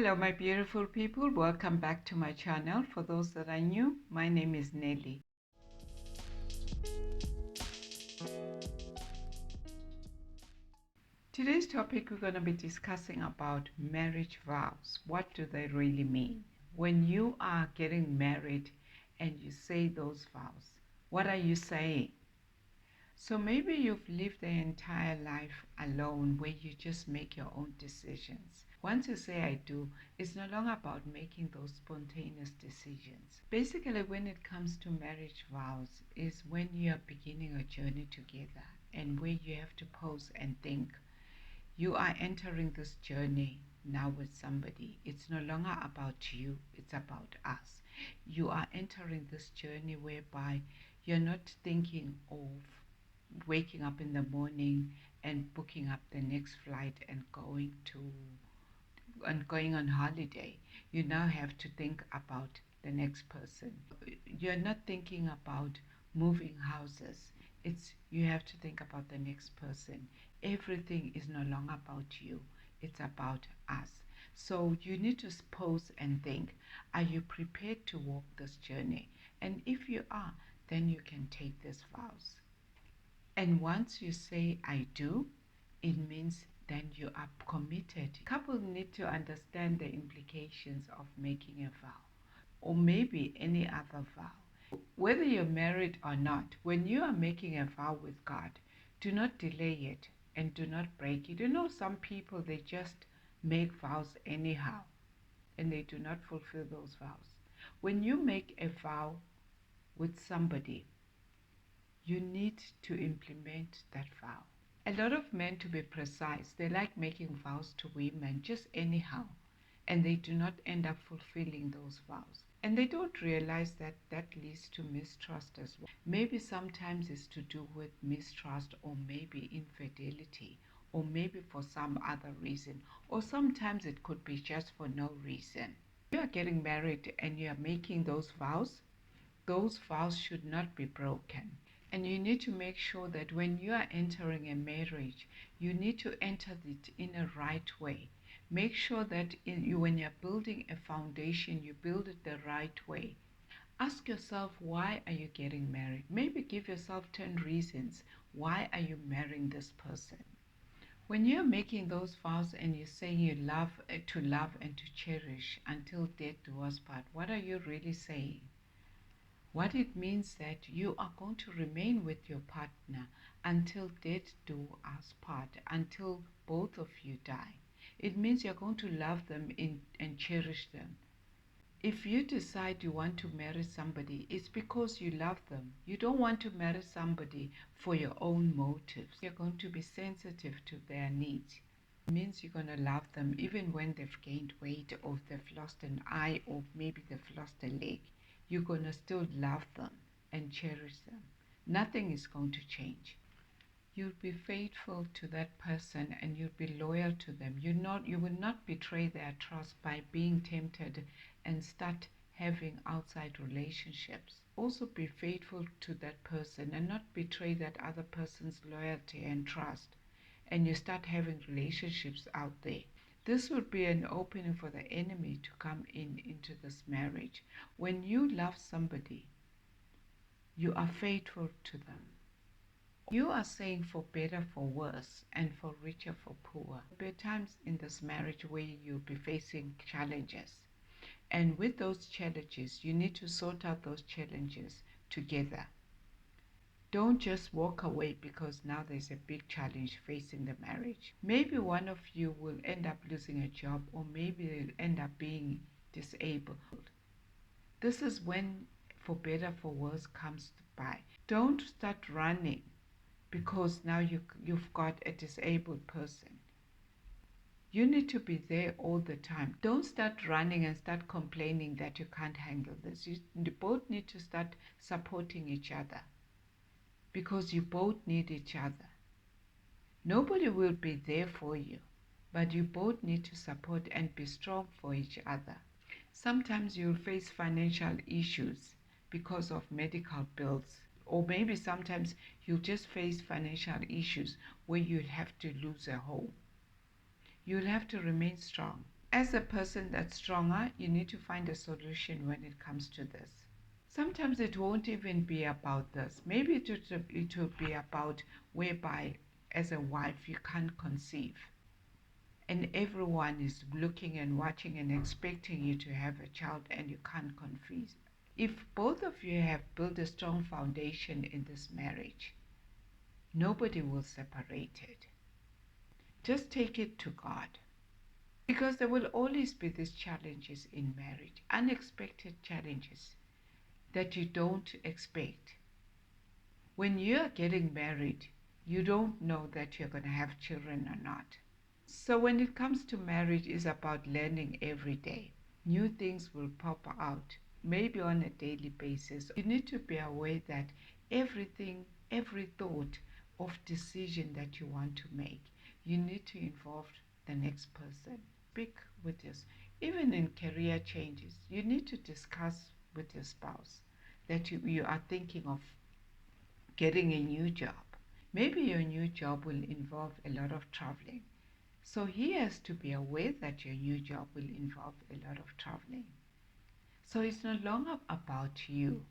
Hello my beautiful people, welcome back to my channel. For those that are new, my name is Nelly. Today's topic, we're going to be discussing about marriage vows. What do they really mean? When you are getting married and you say those vows, what are you saying? So maybe you've lived the entire life alone where you just make your own decisions. Once you say I do, it's no longer about making those spontaneous decisions. Basically, when it comes to marriage vows, is when you are beginning a journey together and where you have to pause and think. You are entering this journey now with somebody. It's no longer about you, it's about us. You are entering this journey whereby you're not thinking of waking up in the morning and booking up the next flight and going on holiday. You now have to think about the next person. You're not thinking about moving houses. You have to think about the next person. Everything is no longer about you. It's about us. So you need to pause and think, are you prepared to walk this journey? And if you are, then you can take these vows. And once you say, I do, it means then you are committed. Couples need to understand the implications of making a vow, or maybe any other vow. Whether you're married or not, when you are making a vow with God, do not delay it and do not break it. You know, some people, they just make vows anyhow and they do not fulfill those vows. When you make a vow with somebody, you need to implement that vow. A lot of men, to be precise, they like making vows to women just anyhow, and they do not end up fulfilling those vows. And they don't realize that that leads to mistrust as well. Maybe sometimes it's to do with mistrust, or maybe infidelity, or maybe for some other reason, or sometimes it could be just for no reason. You are getting married and you are making those vows should not be broken. And you need to make sure that when you are entering a marriage, you need to enter it in a right way. Make sure that when you're building a foundation, you build it the right way. Ask yourself, why are you getting married? Maybe give yourself 10 reasons. Why are you marrying this person? When you're making those vows and you're saying you love and to cherish until death do us part, what are you really saying? What it means that you are going to remain with your partner until death do us part, until both of you die. It means you're going to love them and cherish them. If you decide you want to marry somebody, it's because you love them. You don't want to marry somebody for your own motives. You're going to be sensitive to their needs. It means you're going to love them even when they've gained weight, or they've lost an eye, or maybe they've lost a leg. You're going to still love them and cherish them. Nothing is going to change. You'll be faithful to that person and you'll be loyal to them. You will not betray their trust by being tempted and start having outside relationships. Also be faithful to that person and not betray that other person's loyalty and trust, and you start having relationships out there. This would be an opening for the enemy to come into this marriage. When you love somebody, you are faithful to them. You are saying for better, for worse, and for richer, for poor. There are times in this marriage where you'll be facing challenges. And with those challenges, you need to sort out those challenges together. Don't just walk away because now there's a big challenge facing the marriage. Maybe one of you will end up losing a job, or maybe they'll end up being disabled. This is when for better, for worse comes by. Don't start running because now you've got a disabled person. You need to be there all the time. Don't start running and start complaining that you can't handle this. You both need to start supporting each other, because you both need each other. Nobody will be there for you, but you both need to support and be strong for each other. Sometimes you'll face financial issues because of medical bills, or maybe sometimes you'll just face financial issues where you'll have to lose a home. You'll have to remain strong. As a person that's stronger, you need to find a solution when it comes to this. Sometimes it won't even be about this. Maybe it will be about whereby, as a wife, you can't conceive. And everyone is looking and watching and expecting you to have a child and you can't conceive. If both of you have built a strong foundation in this marriage, nobody will separate it. Just take it to God. Because there will always be these challenges in marriage, unexpected challenges that you don't expect. When you are getting married, you don't know that you're going to have children or not. So when it comes to marriage, it's about learning every day. New things will pop out, maybe on a daily basis. You need to be aware that everything, every thought of decision that you want to make, you need to involve the next person. Speak with us. Even in career changes, you need to discuss with your spouse that you are thinking of getting a new job. Maybe your new job will involve a lot of traveling. So he has to be aware that your new job will involve a lot of traveling. So it's no longer about you.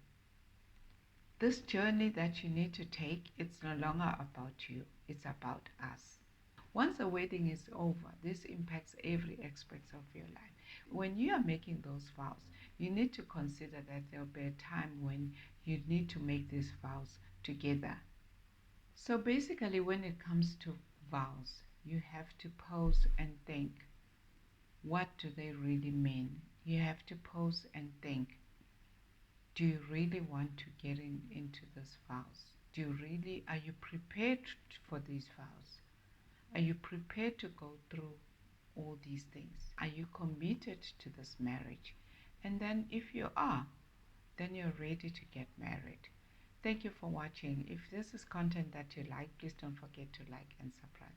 This journey that you need to take, it's no longer about you. It's about us. Once the wedding is over, this impacts every aspect of your life. When you are making those vows, you need to consider that there will be a time when you need to make these vows together. So basically, when it comes to vows, you have to pause and think, what do they really mean? You have to pause and think, do you really want to get into these vows? Are you prepared for these vows? Are you prepared to go through all these things? Are you committed to this marriage? And then if you are, then you're ready to get married. Thank you for watching. If this is content that you like, please don't forget to like and subscribe.